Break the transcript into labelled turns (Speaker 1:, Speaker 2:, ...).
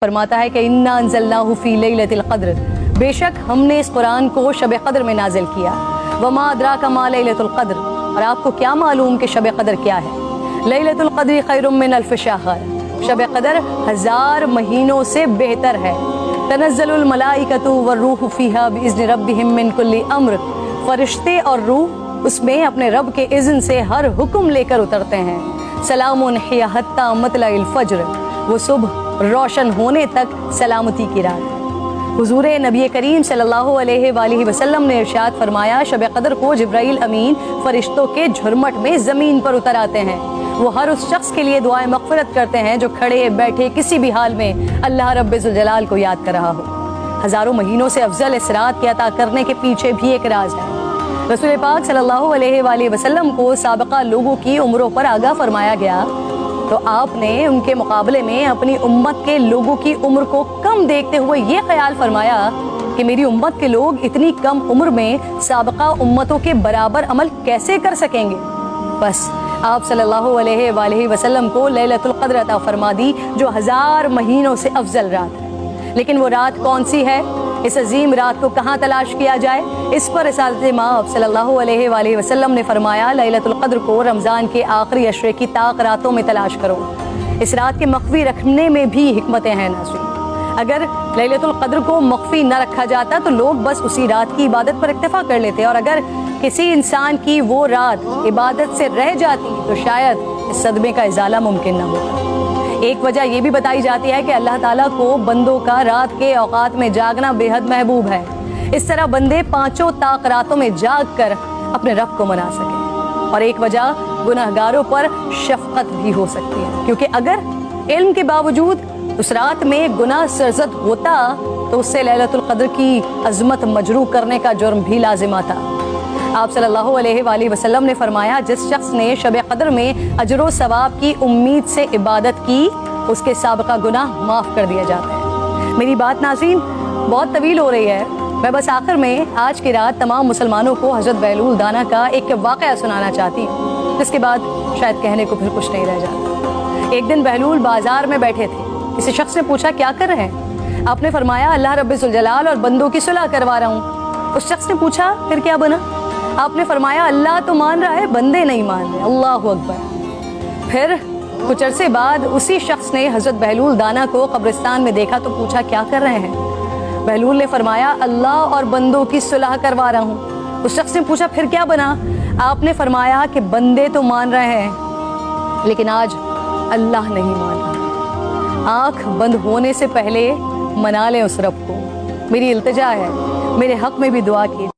Speaker 1: فرماتا ہے کہ انا انزلناہ فی لیلۃ القدر، بے شک ہم نے اس قرآن کو شب قدر میں نازل کیا۔ وما ادراک ما لیلۃ القدر، اور آپ کو کیا معلوم کہ شب قدر کیا ہے؟ لیلۃ القدر خیر من الف شہر، شب قدر 1000 مہینوں سے بہتر ہے۔ تنزل الملائکۃ والروح فیہا باذن ربہم من کل امر، فرشتے اور روح اس میں اپنے رب کے اذن سے ہر حکم لے کر اترتے ہیں۔ سلام ہی حتی مطلع الفجر، وہ صبح روشن ہونے تک سلامتی کی رات۔ حضور نبی کریم صلی اللہ علیہ وآلہ وسلم نے ارشاد فرمایا، شب قدر کو جبرائیل امین فرشتوں کے جھرمٹ میں زمین پر اتر آتے ہیں۔ وہ ہر اس شخص کے لیے دعائیں مغفرت کرتے ہیں جو کھڑے بیٹھے کسی بھی حال میں اللہ رب ذوالجلال کو یاد کر رہا ہو۔ ہزاروں مہینوں سے افضل اس رات کے عطا کرنے کے پیچھے بھی ایک راز ہے۔ رسول پاک صلی اللہ علیہ وآلہ وسلم کو سابقہ لوگوں کی عمروں پر آگاہ فرمایا گیا، تو آپ نے ان کے مقابلے میں اپنی امت کے لوگوں کی عمر کو کم دیکھتے ہوئے یہ خیال فرمایا کہ میری امت کے لوگ اتنی کم عمر میں سابقہ امتوں کے برابر عمل کیسے کر سکیں گے؟ بس آپ صلی اللہ علیہ وآلہ وسلم کو لیلۃ القدر عطا فرما دی، جو 1000 مہینوں سے افضل رات ہے۔ لیکن وہ رات کون سی ہے؟ اس عظیم رات کو کہاں تلاش کیا جائے؟ اس پر رسالت مآب صلی اللہ علیہ وآلہ وسلم نے فرمایا، لیلۃ القدر کو رمضان کے آخری عشرے کی طاق راتوں میں تلاش کرو۔ اس رات کے مخفی رکھنے میں بھی حکمتیں ہیں ناظرین۔ اگر لیلۃ القدر کو مخفی نہ رکھا جاتا تو لوگ بس اسی رات کی عبادت پر اکتفا کر لیتے، اور اگر کسی انسان کی وہ رات عبادت سے رہ جاتی تو شاید اس صدمے کا ازالہ ممکن نہ ہوتا۔ ایک وجہ یہ بھی بتائی جاتی ہے کہ اللہ تعالیٰ کو بندوں کا رات کے اوقات میں جاگنا بے حد محبوب ہے، اس طرح بندے 5 طاق راتوں میں جاگ کر اپنے رب کو منا سکیں۔ اور ایک وجہ گناہگاروں پر شفقت بھی ہو سکتی ہے، کیونکہ اگر علم کے باوجود اس رات میں گناہ سرزد ہوتا تو اس سے لیلۃ القدر کی عظمت مجروح کرنے کا جرم بھی لازم آتا۔ آپ صلی اللہ علیہ وآلہ وسلم نے فرمایا، جس شخص نے شب قدر میں اجر و ثواب کی امید سے عبادت کی، اس کے سابقہ گناہ معاف کر دیا جاتا ہے۔ میری بات ناظرین بہت طویل ہو رہی ہے، میں بس آخر میں آج کی رات تمام مسلمانوں کو حضرت بہلول دانا کا ایک واقعہ سنانا چاہتی ہوں، جس کے بعد شاید کہنے کو پھر کچھ نہیں رہ جاتا۔ ایک دن بہلول بازار میں بیٹھے تھے، کسی شخص نے پوچھا کیا کر رہے ہیں؟ آپ نے فرمایا اللہ رب ذوالجلال اور بندوں کی صلح کروا رہا ہوں۔ اس شخص نے پوچھا پھر کیا بنا؟ آپ نے فرمایا اللہ تو مان رہا ہے، بندے نہیں مان رہے، اللہ اکبر۔ پھر کچھ عرصے بعد اسی شخص نے حضرت بہلول دانا کو قبرستان میں دیکھا تو پوچھا کیا کر رہے ہیں؟ بہلول نے فرمایا اللہ اور بندوں کی صلح کروا رہا ہوں۔ اس شخص نے پوچھا پھر کیا بنا؟ آپ نے فرمایا کہ بندے تو مان رہے ہیں لیکن آج اللہ نہیں مان رہا۔ آنکھ بند ہونے سے پہلے منا لیں اس رب کو۔ میری التجا ہے، میرے حق میں بھی دعا کیجیے۔